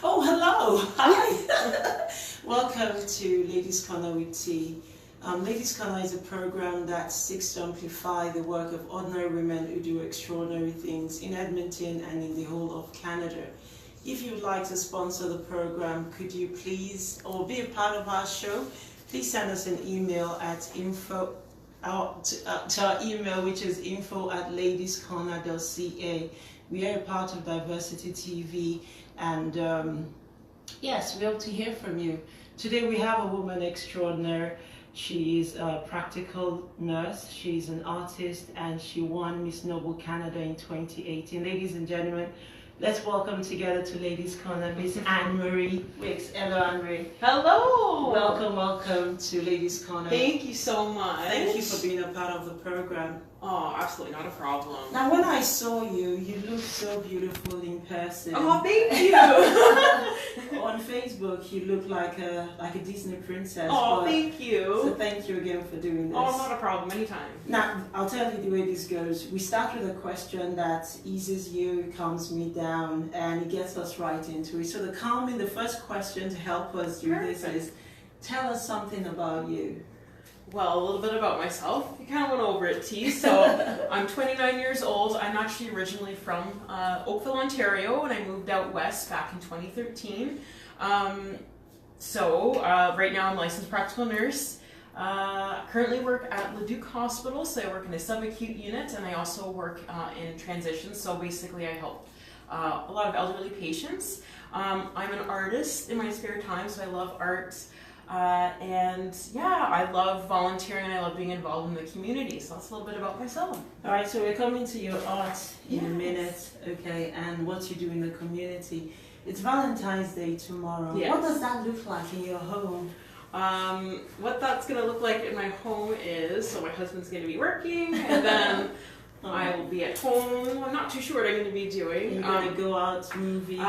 Oh, hello. Hi. Welcome to Ladies Corner with Tea. Ladies Corner is a program that seeks to amplify the work of ordinary women who do extraordinary things in Edmonton and in the whole of Canada. If you would like to sponsor the program, could you please, or be a part of our show, please send us an email at to our email, which is info@ladiescorner.ca. We are a part of Diversity TV, and yes, we hope to hear from you. Today we have a woman extraordinaire. She is a practical nurse, she's an artist, and she won Miss Noble Canada in 2018. Ladies and gentlemen, let's welcome together to Ladies Corner Miss Anne-Marie Wicks. Hello, Anne-Marie. Hello. Welcome to Ladies Corner. Thank you so much. Thank you for being a part of the program. Oh, absolutely not a problem. Now, when I saw you, you looked so beautiful in person. Oh, thank you. On Facebook, you look like a Disney princess. Oh, thank you. So thank you again for doing this. Oh, not a problem. Anytime. Now, I'll tell you the way this goes. We start with a question that eases you, calms me down, and it gets us right into it. So the first question to help us do this is, tell us something about you. Well, a little bit about myself. You kind of went over it, T. So I'm 29 years old. I'm actually originally from Oakville, Ontario, and I moved out west back in 2013. Right now I'm a licensed practical nurse. Currently work at Leduc Hospital, so I work in the subacute unit, and I also work in transitions. So basically I help a lot of elderly patients. I'm an artist in my spare time, so I love art. I love volunteering and I love being involved in the community. So that's a little bit about myself. All right, so we're coming to your art in a minute, okay, and what you do in the community. It's Valentine's Day tomorrow. Yes. What does that look like in your home? What that's going to look like in my home is, so my husband's going to be working, and then I will be at home. I'm not too sure what I'm going to be doing. You're going to go out, movies?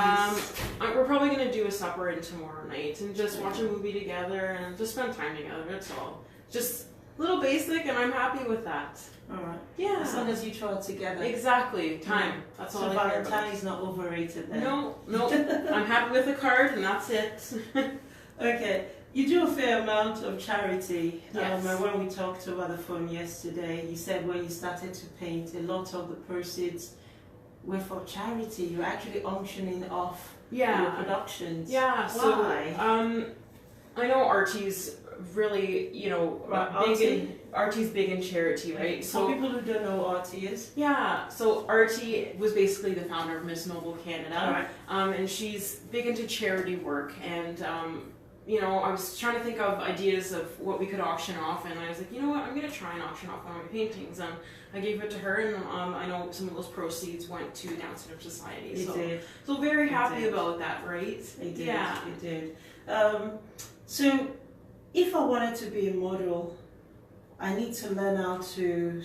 We're probably going to do a supper in tomorrow night and just watch a movie together and just spend time together. That's all. Just a little basic, and I'm happy with that. All right. Yeah. As long as you try it together. Exactly. Time. That's all So I care about. Valentine is not overrated then? No. I'm happy with the card, and that's it. Okay. You do a fair amount of charity. Yes. When we talked over the phone yesterday, you said when you started to paint, a lot of the proceeds were for charity. You're actually auctioning off your productions. Yeah. Why? So, I know Archie's really, Archie's big in charity, right? So people who don't know what Artie is. Yeah, so Archie was basically the founder of Miss Noble Canada. All right. And she's big into charity work, and I was trying to think of ideas of what we could auction off, and I was like, you know what, I'm going to try and auction off one of my paintings, and I gave it to her, and I know some of those proceeds went to Down Syndrome Society. It did. So very happy about that, right? It did. Yeah. It did. So if I wanted to be a model, I need to learn how to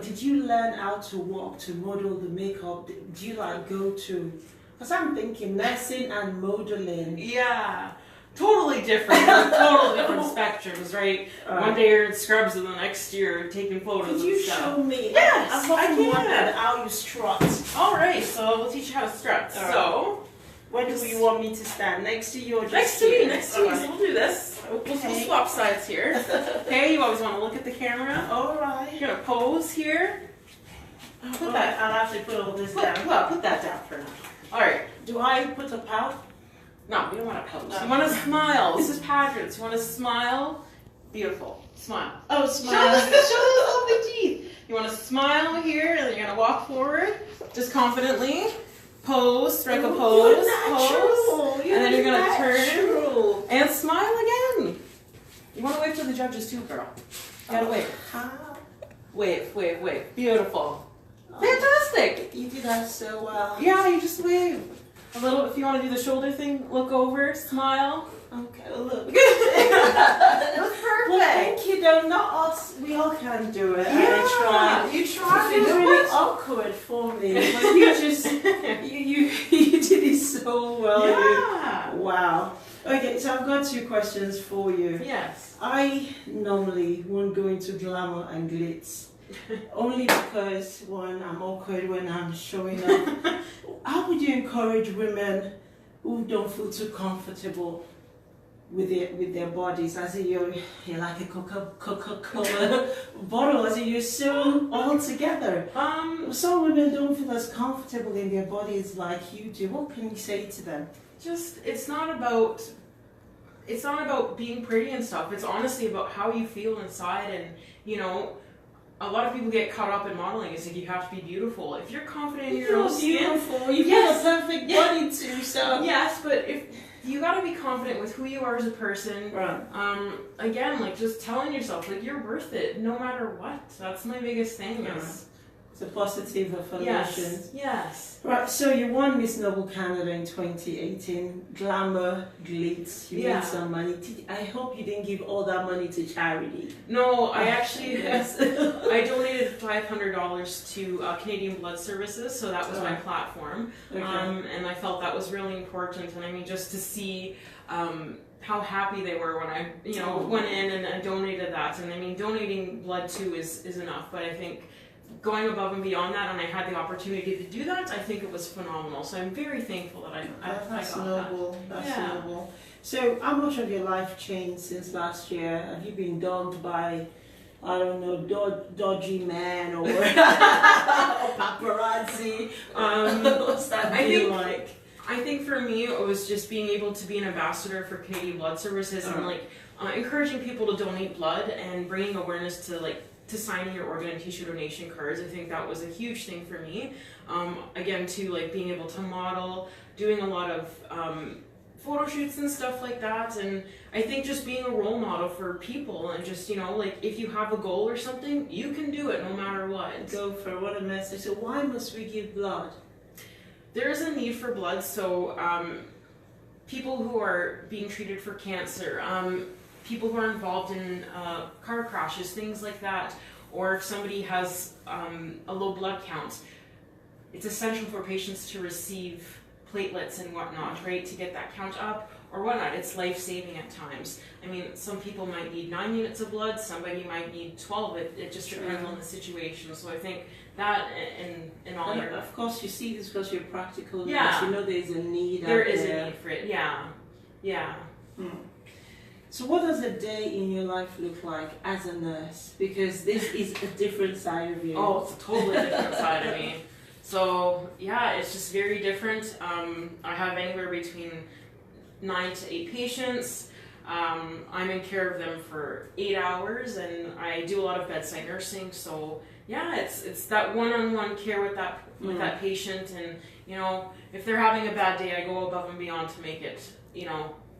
did you learn how to walk, to model the makeup? Do you go to, because I'm thinking nursing and modeling. Yeah. Totally different, totally different spectrums, right? One day you're in scrubs and the next year taking photos Could you and stuff. show me? Yes, I've often I can. wondered how you strut. All right, so we'll teach you how to strut. All right. So, Where do you want me to stand? Next to you or just next to me, here? So we'll do this. Okay. We'll swap sides here. Okay, you always want to look at the camera. All right. You're gonna pose here. Put that. I'll have to put all this Put down. that down for now. All right. Do I put a pout? No, you don't want to pose. No. You want to smile. This is pageants. You want to smile. Beautiful. Smile. Oh, smile. Show those lovely teeth. You want to smile here, and then you're gonna walk forward, just confidently. Pose, strike a pose, pose, and then you're gonna turn and smile again. You want to wave to the judges too, girl. You gotta wave. Wave. Beautiful. Fantastic. You do that so well. Yeah, you just wave. A little. If you want to do the shoulder thing, look over, smile. Okay, look. That's perfect. Well, thank you, though. Not us. We all can do it. Yeah, I try. you try. It's really awkward for me. But you just, you did it so well. Yeah. Wow. Okay, so I've got two questions for you. Yes. I normally won't go into glamour and glitz. Only because, one, I'm awkward when I'm showing up. How would you encourage women who don't feel too comfortable with their bodies, as if you're like a Coca-Cola bottle, as if you're so all together. Some women don't feel as comfortable in their bodies like you do. What can you say to them? Just, it's not about being pretty and stuff. It's honestly about how you feel inside. And you know, a lot of people get caught up in modeling. It's like you have to be beautiful. If you're confident in your own skin, you've got a perfect body too. So yes, but if you got to be confident with who you are as a person. Right. Again, like just telling yourself like you're worth it no matter what. That's my biggest thing. Is it's a positive affirmation. Yes. Right. So you won Miss Noble Canada in 2018. Glamour, glitz. You made some money. I hope you didn't give all that money to charity. No, I actually I donated $500 to Canadian Blood Services, so that was my platform. Okay. And I felt that was really important. And I mean, just to see how happy they were when I, went in and donated that. And I mean, donating blood too is enough. But I think going above and beyond that, and I had the opportunity to do that, I think it was phenomenal. So I'm very thankful that I got noble. that. That's noble. So how much of your life changed since last year? Have you been dogged by, I don't know, dodgy man or paparazzi? What's that feel like? I think for me, it was just being able to be an ambassador for Canadian Blood Services and encouraging people to donate blood and bringing awareness to signing your organ and tissue donation cards. I think that was a huge thing for me. Again, to being able to model, doing a lot of photo shoots and stuff like that. And I think just being a role model for people and just, if you have a goal or something, you can do it no matter what. Go for what a message. So why must we give blood? There is a need for blood, so people who are being treated for cancer, people who are involved in car crashes, things like that, or if somebody has a low blood count, it's essential for patients to receive platelets and whatnot, right, to get that count up or whatnot. It's life-saving at times. I mean, some people might need 9 units of blood, somebody might need 12. It just depends on the situation. So I think that in all your... Of course, you see this because you're practical. Yeah. You know there's a need there out is there. a need for it, yeah. Yeah. So what does a day in your life look like as a nurse? Because this is a different side of you. Oh, it's a totally different side of me. So, yeah, it's just very different. I have anywhere between 9 to 8 patients. I'm in care of them for 8 hours, and I do a lot of bedside nursing. So, yeah, it's that one-on-one care with that patient. And, if they're having a bad day, I go above and beyond to make it,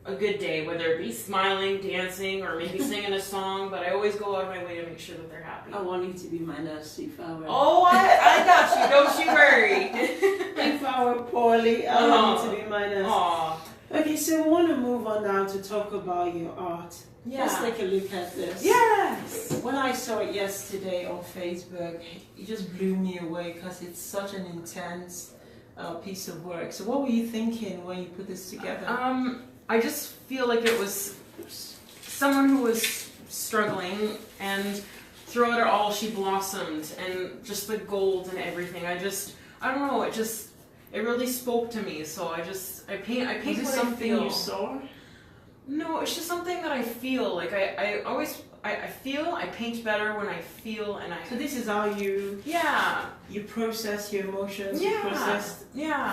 a good day, whether it be smiling, dancing, or maybe singing a song, but I always go out of my way to make sure that they're happy. I want you to be my nurse if I were. Oh, I got you. Don't you worry. If I were poorly, I want you to be my nurse. Aww. Okay, so we want to move on now to talk about your art. Yeah. Let's take a look at this. Yes. When I saw it yesterday on Facebook, it just blew me away because it's such an intense piece of work. So what were you thinking when you put this together? I just feel like it was someone who was struggling, and throughout it all she blossomed, and just the gold and everything. I don't know, it really spoke to me. So I paint Is it what something I feel. you saw? No, it's just something that I feel. Like I paint better when I feel, and So this is how you process your emotions, you process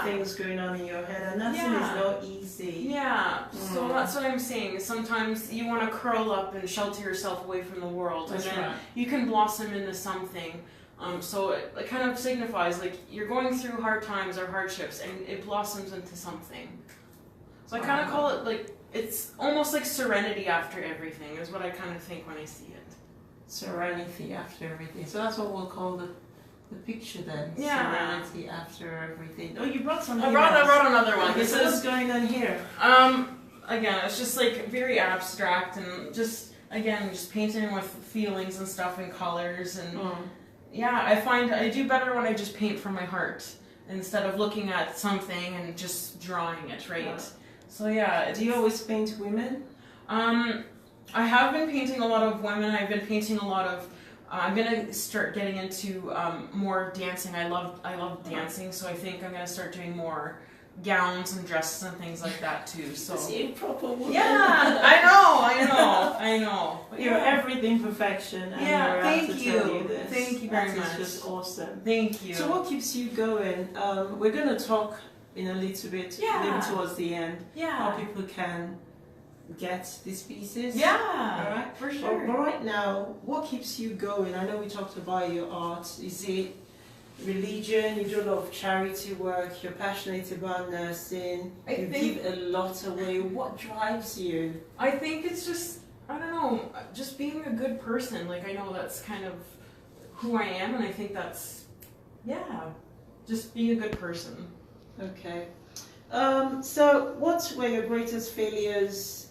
things going on in your head, and nothing is not easy. Yeah, so that's what I'm saying. Sometimes you want to curl up and shelter yourself away from the world, and then you can blossom into something. So it kind of signifies like you're going through hard times or hardships, and it blossoms into something. So I kind of call it like, it's almost like serenity after everything is what I kind of think when I see it. Serenity after everything. So that's what we'll call the picture then. Yeah. Serenity after everything. Oh, you brought something. I brought another one. Okay, so what's going on here? Again, it's just like very abstract, and just painting with feelings and stuff and colors, and yeah, I find I do better when I just paint from my heart instead of looking at something and just drawing it, right? Yeah. So yeah. Do you always paint women? I have been painting a lot of women. I've been painting a lot of. I'm gonna start getting into more dancing. I love dancing, so I think I'm gonna start doing more gowns and dresses and things like that too. So See, proper woman. yeah, I know. But You're everything perfection. And Yeah, we're thank out to you. tell you this. Thank you very That much. is just awesome. Thank you. So what keeps you going? We're going to talk in a little bit, Yeah. maybe towards the end, how Yeah. people can get these pieces. Yeah. All right. For But sure. right now, what keeps you going? I know we talked about your art. Is it religion? You do a lot of charity work. You're passionate about nursing. I You think- give a lot away. What drives you? I think it's just, I don't know, just being a good person. Like, I know that's kind of who I am, and I think that's, yeah, just being a good person. Okay. So, what were your greatest failures?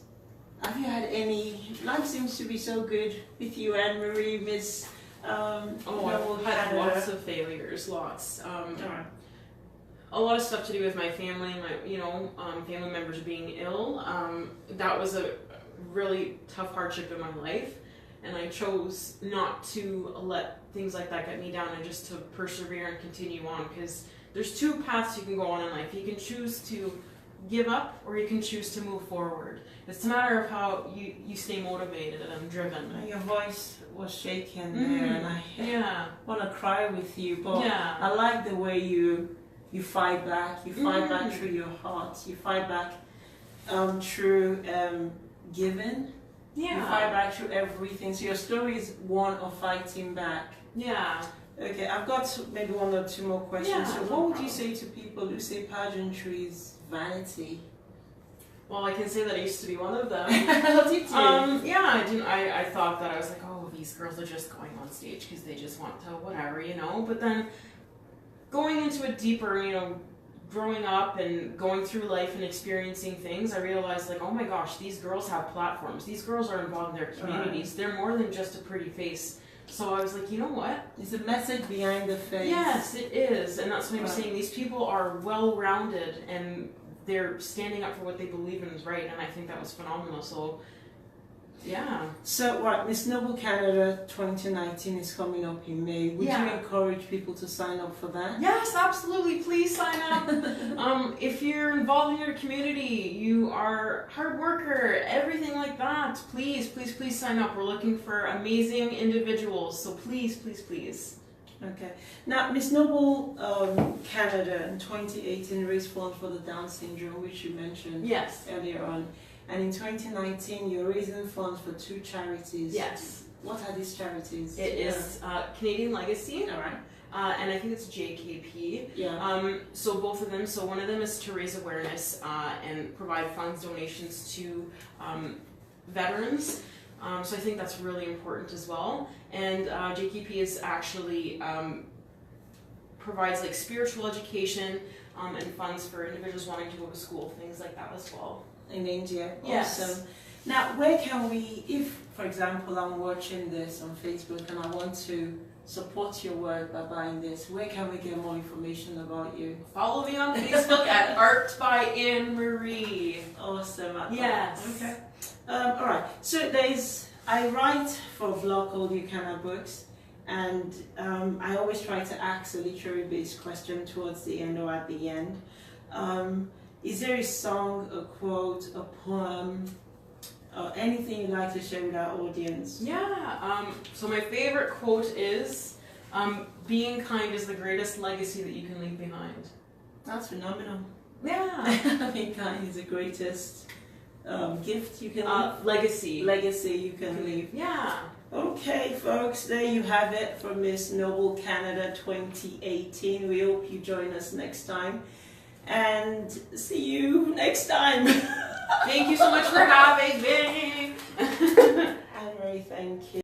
Have you had any? Life seems to be so good with you, Anne Marie, Miss. Oh, I've had lots of failures, lots. Alright. A lot of stuff to do with my family, family members being ill. That was a really tough hardship in my life, and I chose not to let things like that get me down and just to persevere and continue on, because there's two paths you can go on in life. You can choose to give up, or you can choose to move forward. It's a matter of how you stay motivated and driven. Your voice was shaking Mhm. there, and I Yeah. want to cry with you, but Yeah. I like the way you fight back. You fight back Mhm. through your heart. You fight back through giving. You fight Yeah. back through everything. So your story is one of fighting back. Yeah. Okay, I've got maybe one or two more questions. Yeah, So no what would you problem. say to people who say pageantry is vanity? Well, I can say that I used to be one of them. What did you? Yeah, I thought that I was like, oh, these girls are just going on stage because they just want to whatever, But then going into it deeper, growing up and going through life and experiencing things, I realized like, oh my gosh, these girls have platforms. These girls are involved in their communities. They're more than just a pretty face. So I was like, you know what? It's a message behind the face. Yes, it is. And that's what I'm Right. saying. These people are well-rounded and they're standing up for what they believe in is right. And I think that was phenomenal. So, yeah. So, right, Miss Noble Canada 2019 is coming up in May. Would you Yeah. encourage people to sign up for that? Yes, absolutely. Please sign up. If you're involved in your community, you are a hard worker, everything like that, please, please, please sign up. We're looking for amazing individuals. So please, please, please. Okay. Now, Miss Noble Canada in 2018 raised funds for the Down syndrome, which you mentioned Yes. earlier on. And in 2019, you're raising funds for two charities. Yes. What are these charities? It is Canadian Legacy, All right. and I think it's JKP. Yeah. So both of them. So one of them is to raise awareness and provide funds, donations to veterans. So I think that's really important as well. And JKP is actually provides like spiritual education and funds for individuals wanting to go to school, things like that as well. In India. Yes. Awesome. Now, where can we, if, for example, I'm watching this on Facebook and I want to support your work by buying this, where can we get more information about you? Follow me on Facebook at Art by Anne Marie. Awesome. Yes. Okay. All right. So I write for a blog called Ukana Books, and I always try to ask a literary-based question towards the end or at the end. Is there a song, a quote, a poem, or anything you'd like to share with our audience? Yeah. So my favorite quote is, "Being kind is the greatest legacy that you can leave behind." That's phenomenal. Yeah. Being kind is the greatest gift you can Legacy. legacy you can leave. Yeah. Okay, folks, there you have it from Miss Noble Canada 2018. We hope you join us next time. And see you next time. Thank you so much for having me. Anne-Marie, thank you.